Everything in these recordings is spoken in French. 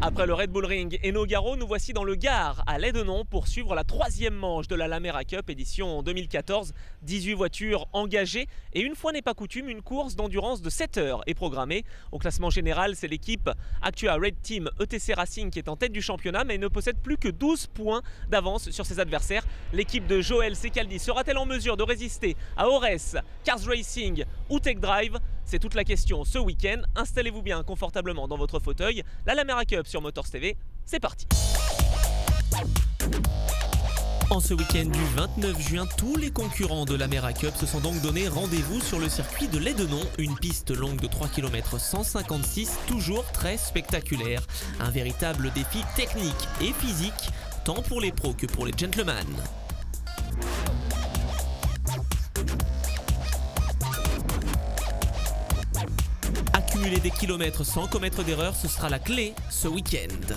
Après le Red Bull Ring et Nogaro, nous voici dans le Gard, à Lédenon, pour suivre la troisième manche de la Lamera Cup édition 2014. 18 voitures engagées et une fois n'est pas coutume, une course d'endurance de 7 heures est programmée. Au classement général, c'est l'équipe Actua Red Team ETC Racing qui est en tête du championnat, mais ne possède plus que 12 points d'avance sur ses adversaires. L'équipe de Joël Secaldi sera-t-elle en mesure de résister à Ores, Cars Racing ou Tech Drive? C'est toute la question ce week-end. Installez-vous bien confortablement dans votre fauteuil. La Lamera Cup sur Motors TV, c'est parti. En ce week-end du 29 juin, tous les concurrents de la Lamera Cup se sont donc donné rendez-vous sur le circuit de Lédenon, une piste longue de 3 km 156, toujours très spectaculaire. Un véritable défi technique et physique, tant pour les pros que pour les gentlemen. Accumuler des kilomètres sans commettre d'erreur, ce sera la clé ce week-end.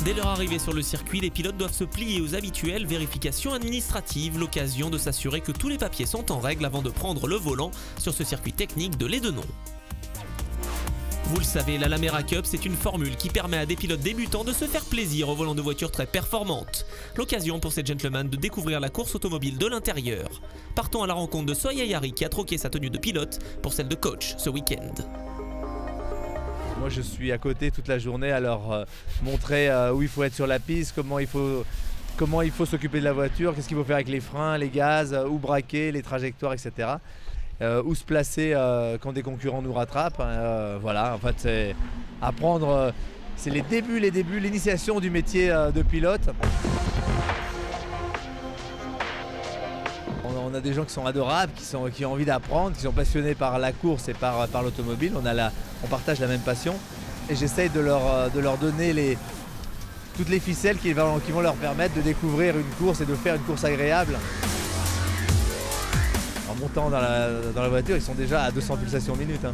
Dès leur arrivée sur le circuit, les pilotes doivent se plier aux habituelles vérifications administratives, l'occasion de s'assurer que tous les papiers sont en règle avant de prendre le volant sur ce circuit technique de Lédenon. Vous le savez, la Lamera Cup, c'est une formule qui permet à des pilotes débutants de se faire plaisir au volant de voitures très performantes. L'occasion pour ces gentlemen de découvrir la course automobile de l'intérieur. Partons à la rencontre de Soya Yari qui a troqué sa tenue de pilote pour celle de coach ce week-end. Moi je suis à côté toute la journée à leur montrer où il faut être sur la piste, comment il faut s'occuper de la voiture, qu'est-ce qu'il faut faire avec les freins, les gaz, où braquer, les trajectoires, etc. Où se placer quand des concurrents nous rattrapent. Voilà, en fait c'est apprendre, c'est les débuts, l'initiation du métier de pilote. On a des gens qui sont adorables, qui ont envie d'apprendre, qui sont passionnés par la course et par l'automobile. On partage la même passion et j'essaye de leur donner toutes les ficelles qui vont leur permettre de découvrir une course et de faire une course agréable. En montant dans la voiture, ils sont déjà à 200 pulsations minute.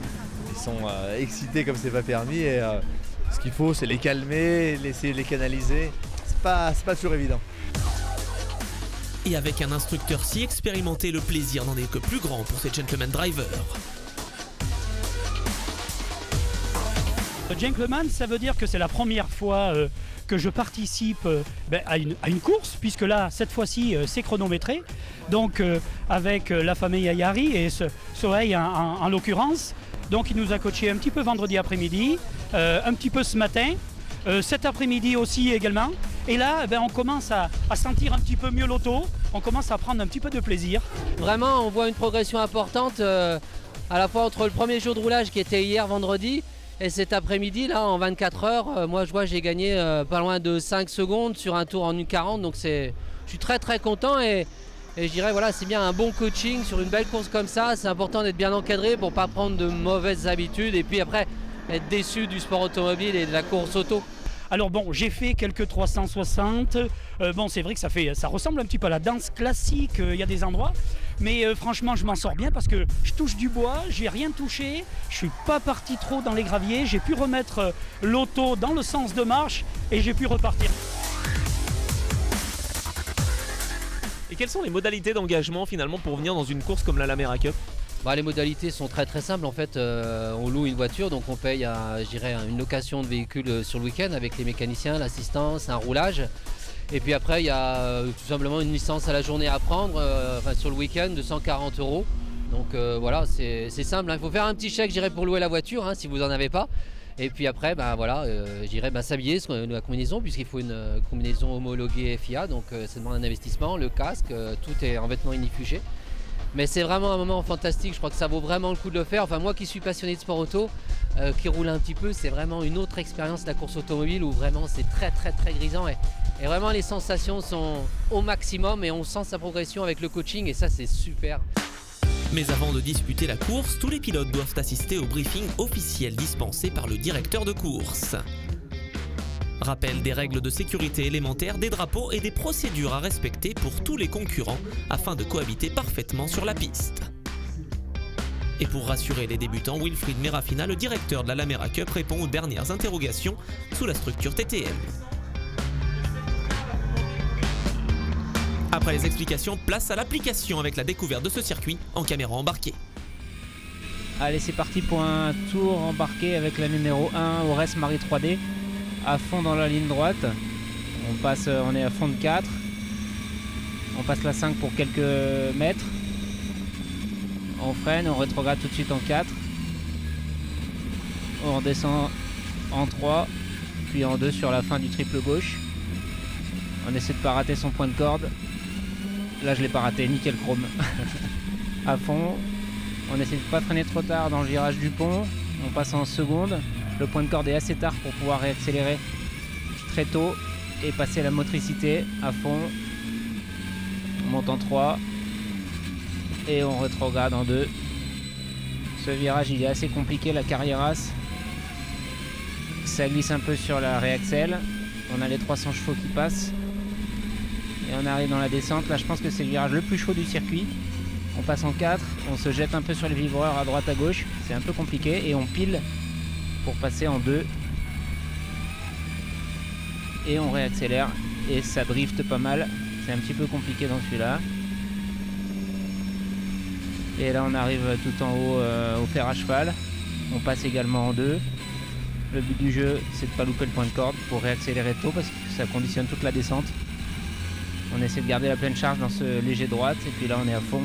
Ils sont excités comme c'est pas permis et ce qu'il faut c'est les calmer, essayer de les canaliser. C'est pas toujours évident. Et avec un instructeur si expérimenté, le plaisir n'en est que plus grand pour ces gentlemen drivers. Gentleman, ça veut dire que c'est la première fois que je participe à une course, puisque là, cette fois-ci, c'est chronométré. Donc, avec la famille Ayari et Soleil en l'occurrence. Donc, il nous a coaché un petit peu vendredi après-midi, un petit peu ce matin, cet après-midi aussi également. Et là, on commence à sentir un petit peu mieux l'auto, on commence à prendre un petit peu de plaisir. Vraiment, on voit une progression importante à la fois entre le premier jour de roulage qui était hier vendredi et cet après-midi, là, en 24 heures, moi je vois j'ai gagné pas loin de 5 secondes sur un tour en 1,40. Donc je suis très content et je dirais voilà, c'est bien un bon coaching sur une belle course comme ça. C'est important d'être bien encadré pour ne pas prendre de mauvaises habitudes et puis après être déçu du sport automobile et de la course auto. Alors bon, j'ai fait quelques 360, bon c'est vrai que ça ressemble un petit peu à la danse classique, il y a des endroits, mais franchement je m'en sors bien parce que je touche du bois, j'ai rien touché, je suis pas parti trop dans les graviers, j'ai pu remettre l'auto dans le sens de marche et j'ai pu repartir. Et quelles sont les modalités d'engagement finalement pour venir dans une course comme la Lamera Cup? Les modalités sont très simples en fait, on loue une voiture, donc on paye une location de véhicule sur le week-end avec les mécaniciens, l'assistance, un roulage. Et puis après il y a tout simplement une licence à la journée à prendre sur le week-end de 140 €. Donc voilà, c'est simple, il faut faire un petit chèque pour louer la voiture si vous n'en avez pas. Et puis après s'habiller la combinaison puisqu'il faut une combinaison homologuée FIA, donc ça demande un investissement, le casque, tout est en vêtements inifugés. Mais c'est vraiment un moment fantastique, je crois que ça vaut vraiment le coup de le faire. Enfin moi qui suis passionné de sport auto, qui roule un petit peu, c'est vraiment une autre expérience de la course automobile où vraiment c'est très grisant et vraiment les sensations sont au maximum et on sent sa progression avec le coaching et ça c'est super. Mais avant de disputer la course, tous les pilotes doivent assister au briefing officiel dispensé par le directeur de course. Rappel des règles de sécurité élémentaires, des drapeaux et des procédures à respecter pour tous les concurrents afin de cohabiter parfaitement sur la piste. Et pour rassurer les débutants, Wilfried Merafina, le directeur de la Lamera Cup, répond aux dernières interrogations sous la structure TTM. Après les explications, place à l'application avec la découverte de ce circuit en caméra embarquée. Allez, c'est parti pour un tour embarqué avec la numéro 1, Aurès Marie 3D, à fond dans la ligne droite. On est à fond de 4. On passe la 5 pour quelques mètres. On freine, on rétrograde tout de suite en 4. On redescend en 3, puis en 2 sur la fin du triple gauche. On essaie de ne pas rater son point de corde. Là, je ne l'ai pas raté, nickel chrome. À fond. On essaie de ne pas freiner trop tard dans le virage du pont. On passe en seconde. Le point de corde est assez tard pour pouvoir réaccélérer très tôt et passer la motricité à fond. On monte en 3 et on rétrograde en 2. Ce virage, il est assez compliqué, la carriérasse. Ça glisse un peu sur la réaccel. On a les 300 chevaux qui passent. Et on arrive dans la descente. Là, je pense que c'est le virage le plus chaud du circuit. On passe en 4, on se jette un peu sur les vibreurs à droite à gauche. C'est un peu compliqué. Et on pile pour passer en 2. Et on réaccélère. Et ça drifte pas mal. C'est un petit peu compliqué dans celui-là. Et là, on arrive tout en haut au fer à cheval. On passe également en 2. Le but du jeu, c'est de ne pas louper le point de corde pour réaccélérer tôt parce que ça conditionne toute la descente. On essaie de garder la pleine charge dans ce léger droite et puis là on est à fond.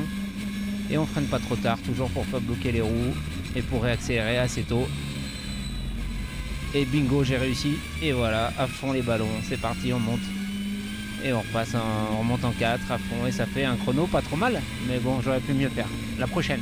Et on freine pas trop tard, toujours pour pas bloquer les roues et pour réaccélérer assez tôt. Et bingo, j'ai réussi. Et voilà, à fond les ballons, c'est parti, on monte. Et on repasse, on remonte en 4 à fond et ça fait un chrono pas trop mal. Mais bon, j'aurais pu mieux faire. La prochaine.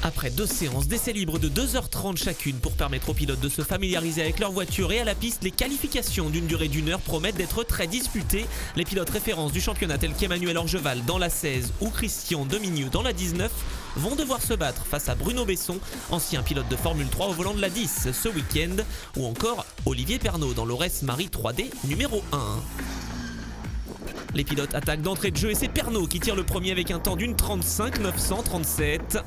Après 2 séances d'essais libres de 2h30 chacune pour permettre aux pilotes de se familiariser avec leur voiture et à la piste, les qualifications d'une durée d'1 heure promettent d'être très disputées. Les pilotes références du championnat tels qu'Emmanuel Orgeval dans la 16 ou Christian Dominieux dans la 19 vont devoir se battre face à Bruno Besson, ancien pilote de Formule 3 au volant de la 10 ce week-end, ou encore Olivier Pernaut dans l'Aurès Marie 3D numéro 1. Les pilotes attaquent d'entrée de jeu et c'est Pernaut qui tire le premier avec un temps d'une 35 937.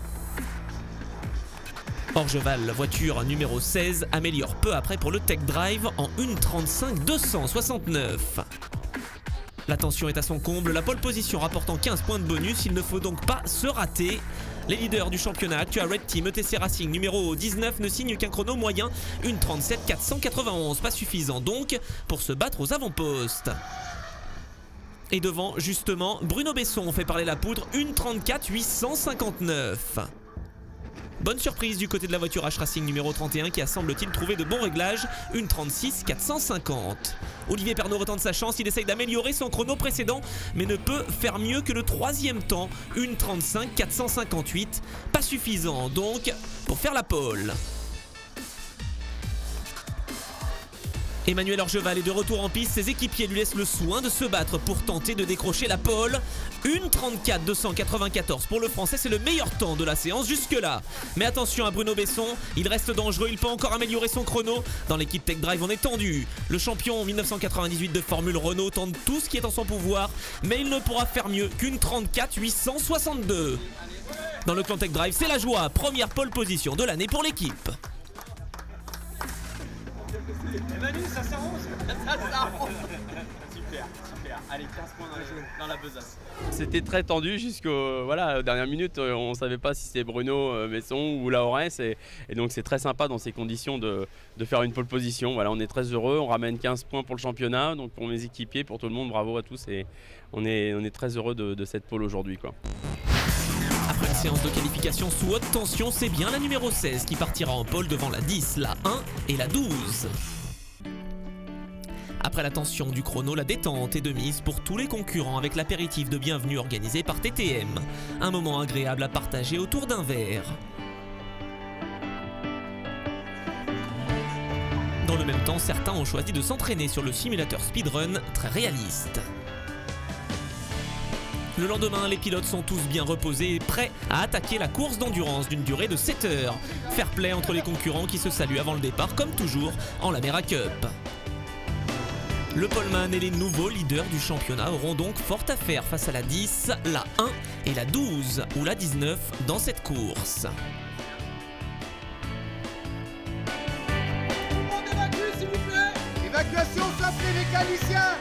Orgeval, voiture numéro 16, améliore peu après pour le Tech Drive en 1:35 269. La tension est à son comble, la pole position rapportant 15 points de bonus, il ne faut donc pas se rater. Les leaders du championnat actuel Red Team ETC Racing numéro 19 ne signent qu'un chrono moyen, 1:37 491, pas suffisant donc pour se battre aux avant-postes. Et devant, justement, Bruno Besson fait parler la poudre, 1:34 859. Bonne surprise du côté de la voiture H-Racing numéro 31 qui a semble-t-il trouvé de bons réglages, 1:36 450. Olivier Pernaut retente sa chance, il essaye d'améliorer son chrono précédent mais ne peut faire mieux que le 3e temps, 1:35 458. Pas suffisant donc pour faire la pole. Emmanuel Orgeval est de retour en piste, ses équipiers lui laissent le soin de se battre pour tenter de décrocher la pole. 1:34 294 pour le français, c'est le meilleur temps de la séance jusque-là. Mais attention à Bruno Besson, il reste dangereux, il peut encore améliorer son chrono. Dans l'équipe Tech Drive, on est tendu. Le champion 1998 de Formule Renault tente tout ce qui est en son pouvoir, mais il ne pourra faire mieux qu'1:34 862. Dans le clan Tech Drive, c'est la joie, première pole position de l'année pour l'équipe. Manu, ça s'arrange. Ça s'arrange. Super, super. Allez, 15 points dans la besace. C'était très tendu jusqu'aux dernières minutes. On ne savait pas si c'était Bruno Besson ou la Aurès. Et donc c'est très sympa dans ces conditions de faire une pole position. Voilà, on est très heureux. On ramène 15 points pour le championnat. Donc pour mes équipiers, pour tout le monde, bravo à tous. Et on est très heureux de cette pole aujourd'hui, quoi. Après une séance de qualification sous haute tension, c'est bien la numéro 16 qui partira en pole devant la 10, la 1 et la 12. Après la tension du chrono, la détente est de mise pour tous les concurrents avec l'apéritif de bienvenue organisé par TTM. Un moment agréable à partager autour d'un verre. Dans le même temps, certains ont choisi de s'entraîner sur le simulateur speedrun très réaliste. Le lendemain, les pilotes sont tous bien reposés et prêts à attaquer la course d'endurance d'une durée de 7 heures. Fair play entre les concurrents qui se saluent avant le départ, comme toujours en Lamera Cup. Le poleman et les nouveaux leaders du championnat auront donc fort à faire face à la 10, la 1 et la 12 ou la 19 dans cette course. Tout le monde évacue, s'il vous plaît. Évacuation, s'appelle les mécaniciens.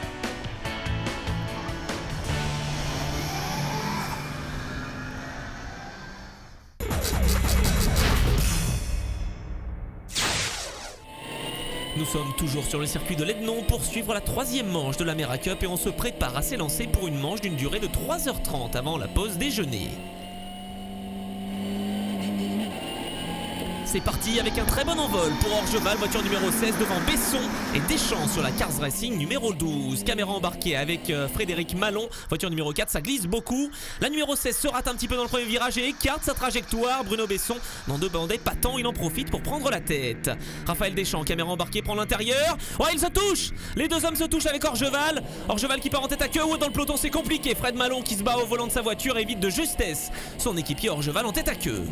Nous sommes toujours sur le circuit de l'Ednon pour suivre la 3e manche de l'Amera Cup et on se prépare à s'élancer pour une manche d'une durée de 3h30 avant la pause déjeuner. C'est parti avec un très bon envol pour Orgeval, voiture numéro 16 devant Besson et Deschamps sur la Cars Racing numéro 12. Caméra embarquée avec Frédéric Malon, voiture numéro 4, ça glisse beaucoup. La numéro 16 se rate un petit peu dans le premier virage et écarte sa trajectoire. Bruno Besson, dans 2 bandets patents, il en profite pour prendre la tête. Raphaël Deschamps, caméra embarquée, prend l'intérieur. Ouais, ils se touchent. Les deux hommes se touchent avec Orgeval. Orgeval qui part en tête à queue, dans le peloton c'est compliqué. Fred Malon qui se bat au volant de sa voiture évite de justesse son équipier Orgeval en tête à queue.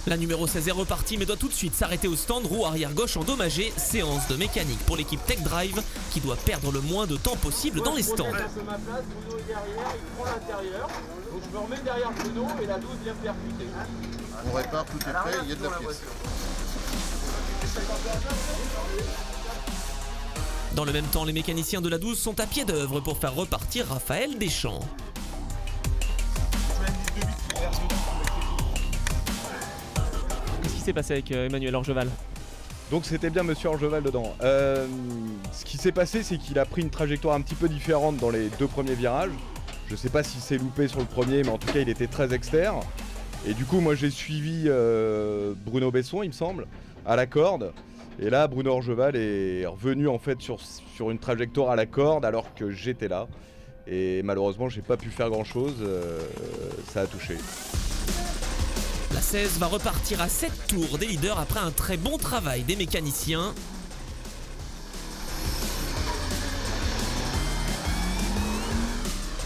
La numéro 16 est repartie mais doit tout de suite s'arrêter au stand, roue arrière gauche endommagée, séance de mécanique pour l'équipe Tech Drive qui doit perdre le moins de temps possible dans les stands. Je ma place, Bruno est derrière, il prend l'intérieur, donc je me remets derrière Bruno et la 12 vient percuter. On répare, tout est prêt, il y a de la pièce. Dans le même temps, les mécaniciens de la 12 sont à pied d'œuvre pour faire repartir Raphaël Deschamps. Qu'est-ce qui s'est passé avec Emmanuel Orgeval? Donc c'était bien Monsieur Orgeval dedans. Ce qui s'est passé, c'est qu'il a pris une trajectoire un petit peu différente dans les 2 premiers virages. Je sais pas s'il s'est loupé sur le premier, mais en tout cas il était très externe. Et du coup moi j'ai suivi Bruno Besson, il me semble, à la corde. Et là Bruno Orgeval est revenu en fait sur une trajectoire à la corde alors que j'étais là. Et malheureusement j'ai pas pu faire grand chose, ça a touché. La 16 va repartir à 7 tours des leaders après un très bon travail des mécaniciens.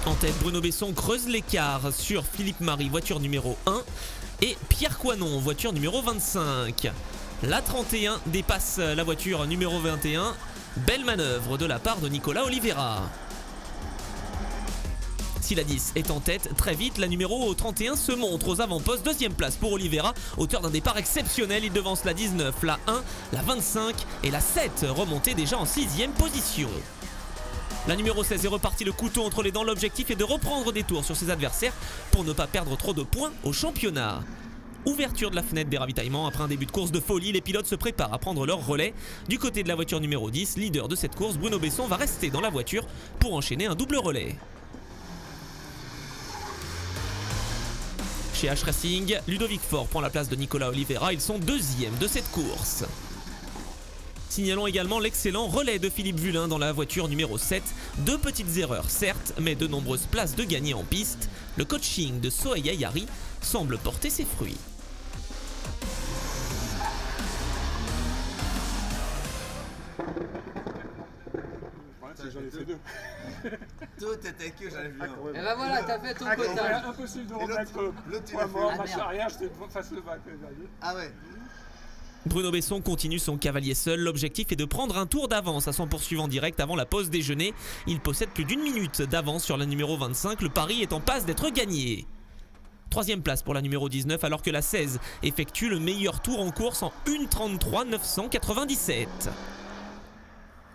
En tête, Bruno Besson creuse l'écart sur Philippe Marie, voiture numéro 1, et Pierre Coinon, voiture numéro 25. La 31 dépasse la voiture numéro 21. Belle manœuvre de la part de Nicolas Oliveira. Si la 10 est en tête, très vite, la numéro 31 se montre aux avant-postes. 2e place pour Oliveira, auteur d'un départ exceptionnel. Il devance la 19, la 1, la 25 et la 7, remontée déjà en 6e position. La numéro 16 est repartie le couteau entre les dents. L'objectif est de reprendre des tours sur ses adversaires pour ne pas perdre trop de points au championnat. Ouverture de la fenêtre des ravitaillements. Après un début de course de folie, les pilotes se préparent à prendre leur relais. Du côté de la voiture numéro 10, leader de cette course, Bruno Besson va rester dans la voiture pour enchaîner un double relais. Chez H Racing, Ludovic Faure prend la place de Nicolas Oliveira. Ils sont 2e de cette course. Signalons également l'excellent relais de Philippe Vulin dans la voiture numéro 7. 2 petites erreurs certes, mais de nombreuses places de gagner en piste. Le coaching de Soheya Yari semble porter ses fruits. J'en ai fait 2. Tout était que j'avais vu. Et bah voilà, t'as fait ton quota. Impossible de remettre point mort, marche arrière, j'étais face le bac. Ah ouais. Bruno Besson continue son cavalier seul. L'objectif est de prendre un tour d'avance à son poursuivant direct avant la pause déjeuner. Il possède plus d'1 minute d'avance sur la numéro 25. Le pari est en passe d'être gagné. 3e place pour la numéro 19 alors que la 16 effectue le meilleur tour en course en 1:33,997.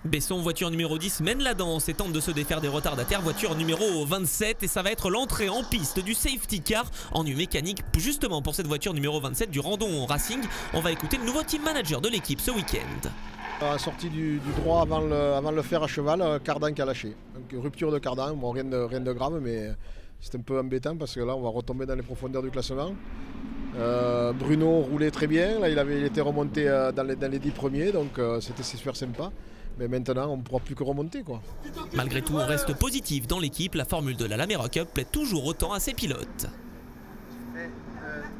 Besson, voiture numéro 10, mène la danse et tente de se défaire des retardataires. Voiture numéro 27 et ça va être l'entrée en piste du safety car en mécanique justement pour cette voiture numéro 27 du Randon Racing. On va écouter le nouveau team manager de l'équipe ce week-end. Sortie du droit avant le fer à cheval, cardan qui a lâché. Donc, rupture de cardan, bon, rien de grave mais c'est un peu embêtant parce que là on va retomber dans les profondeurs du classement. Bruno roulait très bien, là il était remonté dans les 10 premiers donc c'était super sympa. Mais maintenant, on ne pourra plus que remonter, quoi. Malgré tout, on reste positif dans l'équipe. La formule de la Lamera Cup plaît toujours autant à ses pilotes.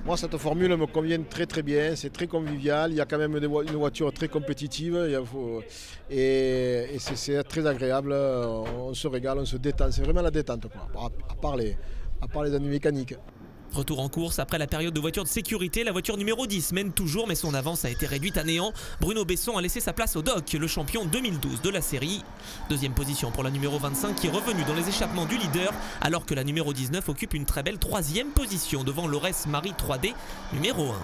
Moi, cette formule me convient très très bien, c'est très convivial, il y a quand même une voiture très compétitive et c'est très agréable, on se régale, on se détend, c'est vraiment la détente, quoi, à part les ennuis mécaniques. Retour en course après la période de voiture de sécurité, la voiture numéro 10 mène toujours mais son avance a été réduite à néant. Bruno Besson a laissé sa place au Doc, le champion 2012 de la série. Deuxième position pour la numéro 25 qui est revenue dans les échappements du leader alors que la numéro 19 occupe une très belle troisième position devant Laurès Marie 3D numéro 1.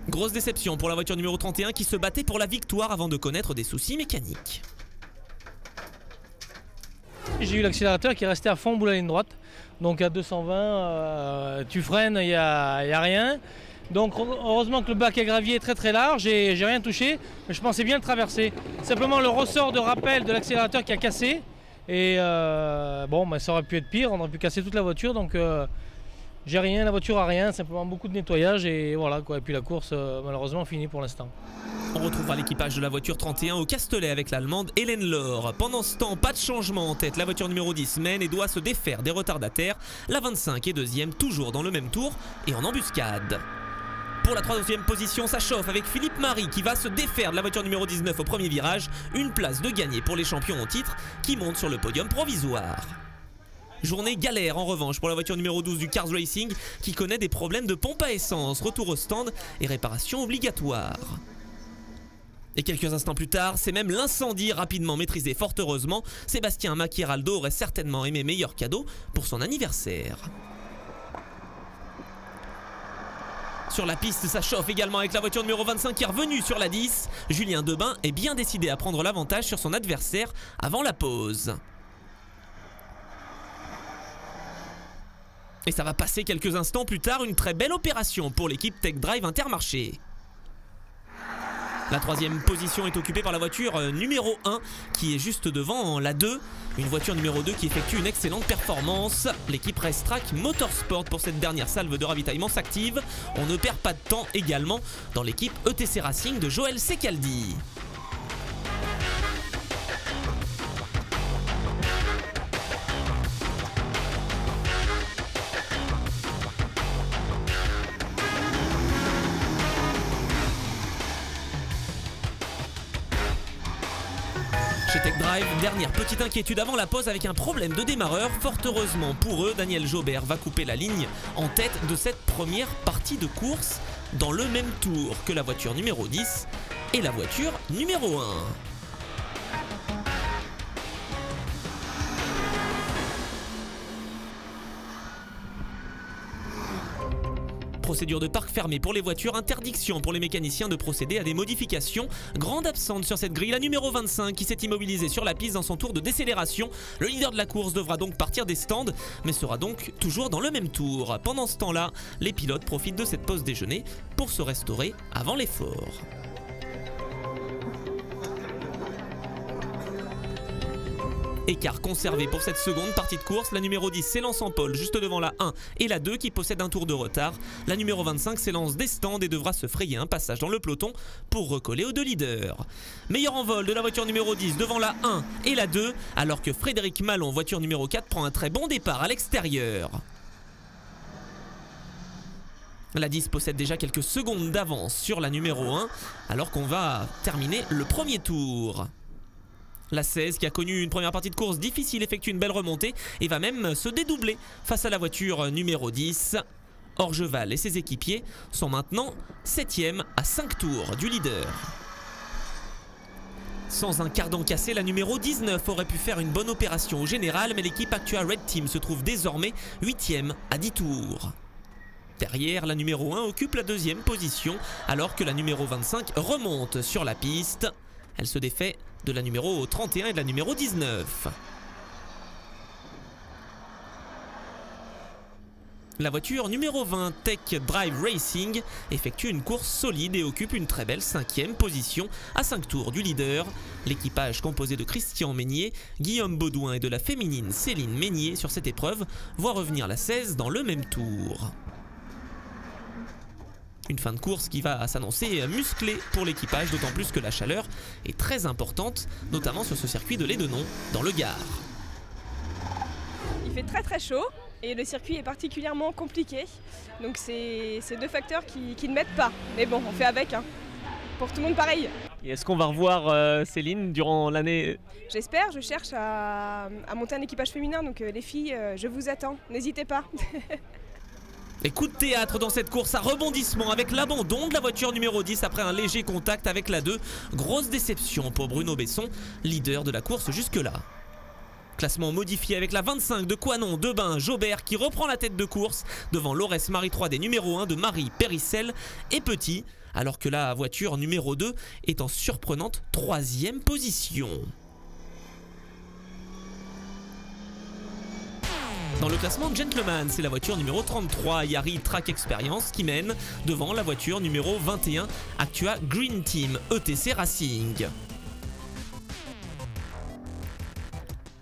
Grosse déception pour la voiture numéro 31 qui se battait pour la victoire avant de connaître des soucis mécaniques. J'ai eu l'accélérateur qui est resté à fond bout à la ligne droite. Donc à 220, tu freines, il n'y a rien. Donc heureusement que le bac à gravier est très très large, j'ai rien touché, mais je pensais bien le traverser. Simplement le ressort de rappel de l'accélérateur qui a cassé. Et bon, bah, ça aurait pu être pire, on aurait pu casser toute la voiture. Donc j'ai rien, la voiture a rien, simplement beaucoup de nettoyage et voilà quoi. Et puis la course malheureusement finie pour l'instant. On retrouvera l'équipage de la voiture 31 au Castellet avec l'allemande Hélène Laure. Pendant ce temps, pas de changement en tête. La voiture numéro 10 mène et doit se défaire des retardataires. La 25 est deuxième, toujours dans le même tour et en embuscade. Pour la troisième position, ça chauffe avec Philippe Marie qui va se défaire de la voiture numéro 19 au premier virage. Une place de gagné pour les champions en titre qui montent sur le podium provisoire. Journée galère en revanche pour la voiture numéro 12 du Cars Racing qui connaît des problèmes de pompe à essence, retour au stand et réparation obligatoire. Et quelques instants plus tard, c'est même l'incendie rapidement maîtrisé fort heureusement. Sébastien Macchieraldo aurait certainement aimé meilleur cadeau pour son anniversaire. Sur la piste, ça chauffe également avec la voiture numéro 25 qui est revenue sur la 10. Julien Debain est bien décidé à prendre l'avantage sur son adversaire avant la pause. Et ça va passer quelques instants plus tard, une très belle opération pour l'équipe Tech Drive Intermarché. La troisième position est occupée par la voiture numéro 1 qui est juste devant la 2. Une voiture numéro 2 qui effectue une excellente performance. L'équipe Racetrack Motorsport pour cette dernière salve de ravitaillement s'active. On ne perd pas de temps également dans l'équipe ETC Racing de Joël Secaldi. Chez Tech Drive, dernière petite inquiétude avant la pause avec un problème de démarreur. Fort heureusement pour eux, Daniel Jaubert va couper la ligne en tête de cette première partie de course dans le même tour que la voiture numéro 10 et la voiture numéro 1. Procédure de parc fermé pour les voitures, interdiction pour les mécaniciens de procéder à des modifications. Grande absente sur cette grille, la numéro 25 qui s'est immobilisée sur la piste dans son tour de décélération. Le leader de la course devra donc partir des stands, mais sera donc toujours dans le même tour. Pendant ce temps-là, les pilotes profitent de cette pause déjeuner pour se restaurer avant l'effort. Écart conservé pour cette seconde partie de course. La numéro 10 s'élance en pole juste devant la 1 et la 2 qui possèdent un tour de retard. La numéro 25 s'élance des stands et devra se frayer un passage dans le peloton pour recoller aux deux leaders. Meilleur envol de la voiture numéro 10 devant la 1 et la 2 alors que Frédéric Malon, voiture numéro 4, prend un très bon départ à l'extérieur. La 10 possède déjà quelques secondes d'avance sur la numéro 1 alors qu'on va terminer le premier tour. La 16 qui a connu une première partie de course difficile effectue une belle remontée et va même se dédoubler face à la voiture numéro 10. Orgeval et ses équipiers sont maintenant 7e à 5 tours du leader. Sans un cardan cassé, la numéro 19 aurait pu faire une bonne opération au général, mais l'équipe Actua Red Team se trouve désormais 8e à 10 tours. Derrière, la numéro 1 occupe la deuxième position alors que la numéro 25 remonte sur la piste. Elle se défait de la numéro 31 et de la numéro 19. La voiture numéro 20 Tech Drive Racing effectue une course solide et occupe une très belle 5e position à 5 tours du leader. L'équipage composé de Christian Meignier, Guillaume Baudouin et de la féminine Céline Meignier sur cette épreuve voit revenir la 16 dans le même tour. Une fin de course qui va s'annoncer musclée pour l'équipage, d'autant plus que la chaleur est très importante, notamment sur ce circuit de Lédenon, dans le Gard. Il fait très chaud et le circuit est particulièrement compliqué. Donc c'est deux facteurs qui ne m'aident pas. Mais bon, on fait avec. Hein. Pour tout le monde pareil. Et est-ce qu'on va revoir Céline durant l'année? J'espère, je cherche à monter un équipage féminin. Donc les filles, je vous attends. N'hésitez pas. Et coup de théâtre dans cette course à rebondissement avec l'abandon de la voiture numéro 10 après un léger contact avec la 2. Grosse déception pour Bruno Besson, leader de la course jusque-là. Classement modifié avec la 25 de Coinon, Debain, Jobert qui reprend la tête de course devant l'Aurès Marie 3D numéro 1 de Marie Périssel et Petit, alors que la voiture numéro 2 est en surprenante 3e position. Dans le classement Gentleman, c'est la voiture numéro 33, Yari Track Experience, qui mène devant la voiture numéro 21, Actua Green Team ETC Racing.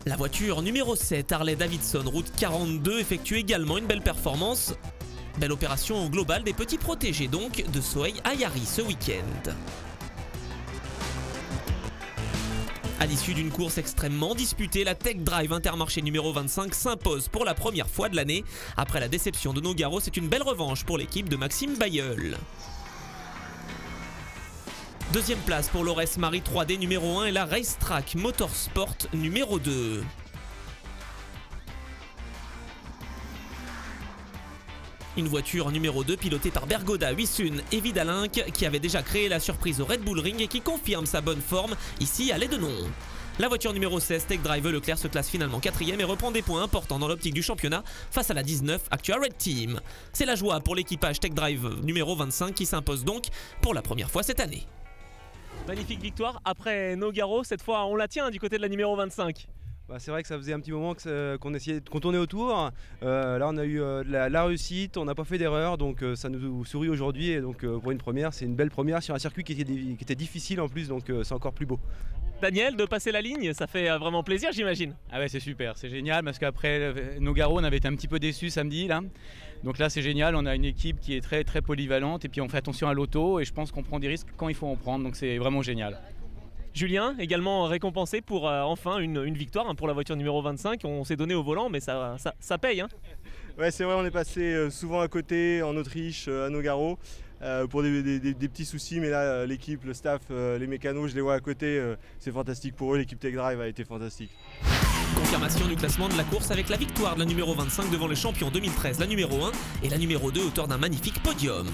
La voiture numéro 7, Harley Davidson, route 42, effectue également une belle performance. Belle opération globale des petits protégés donc de Soleil à Yari ce week-end. À l'issue d'une course extrêmement disputée, la Tech Drive Intermarché numéro 25 s'impose pour la première fois de l'année. Après la déception de Nogaro, c'est une belle revanche pour l'équipe de Maxime Bayeul. Deuxième place pour l'Aurès Marie 3D numéro 1 et la Racetrack Motorsport numéro 2. Une voiture numéro 2 pilotée par Bergoda, Wissun et Vidalink qui avait déjà créé la surprise au Red Bull Ring et qui confirme sa bonne forme ici à Lédenon. La voiture numéro 16, Tech Drive Leclerc, se classe finalement 4e et reprend des points importants dans l'optique du championnat face à la 19 Actua Red Team. C'est la joie pour l'équipage Tech Drive numéro 25 qui s'impose donc pour la première fois cette année. Magnifique victoire après Nogaro, cette fois on la tient du côté de la numéro 25. C'est vrai que ça faisait un petit moment qu'on essayait de contourner autour. Là on a eu la réussite, on n'a pas fait d'erreur, donc ça nous sourit aujourd'hui. Et donc pour une première, c'est une belle première sur un circuit qui était difficile en plus, donc c'est encore plus beau. Daniel, de passer la ligne, ça fait vraiment plaisir j'imagine. Ah ouais, c'est super, c'est génial parce qu'après Nogaro on avait été un petit peu déçus samedi là. Donc là c'est génial, on a une équipe qui est très polyvalente et puis on fait attention à l'auto et je pense qu'on prend des risques quand il faut en prendre, donc c'est vraiment génial. Julien, également récompensé pour enfin une victoire pour la voiture numéro 25. On s'est donné au volant, mais ça paye. Hein. Ouais, c'est vrai, on est passé souvent à côté, en Autriche, à Nogaro, pour des petits soucis. Mais là, l'équipe, le staff, les mécanos, je les vois à côté. C'est fantastique pour eux, l'équipe Tech Drive a été fantastique. Confirmation du classement de la course avec la victoire de la numéro 25 devant les champions 2013, la numéro 1, et la numéro 2, auteur d'un magnifique podium.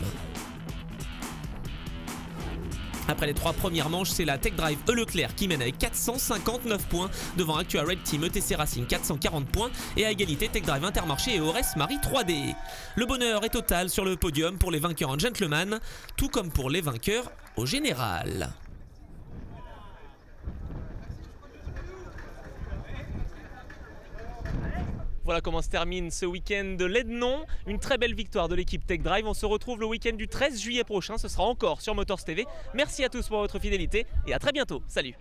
Après les 3 premières manches, c'est la Tech Drive Leclerc qui mène avec 459 points devant Actua Red Team ETC Racing 440 points et à égalité Tech Drive Intermarché et Aurès Marie 3D. Le bonheur est total sur le podium pour les vainqueurs en gentleman, tout comme pour les vainqueurs au général. Voilà comment se termine ce week-end de Lédenon. Une très belle victoire de l'équipe Tech Drive. On se retrouve le week-end du 13 juillet prochain. Ce sera encore sur Motors TV. Merci à tous pour votre fidélité et à très bientôt. Salut!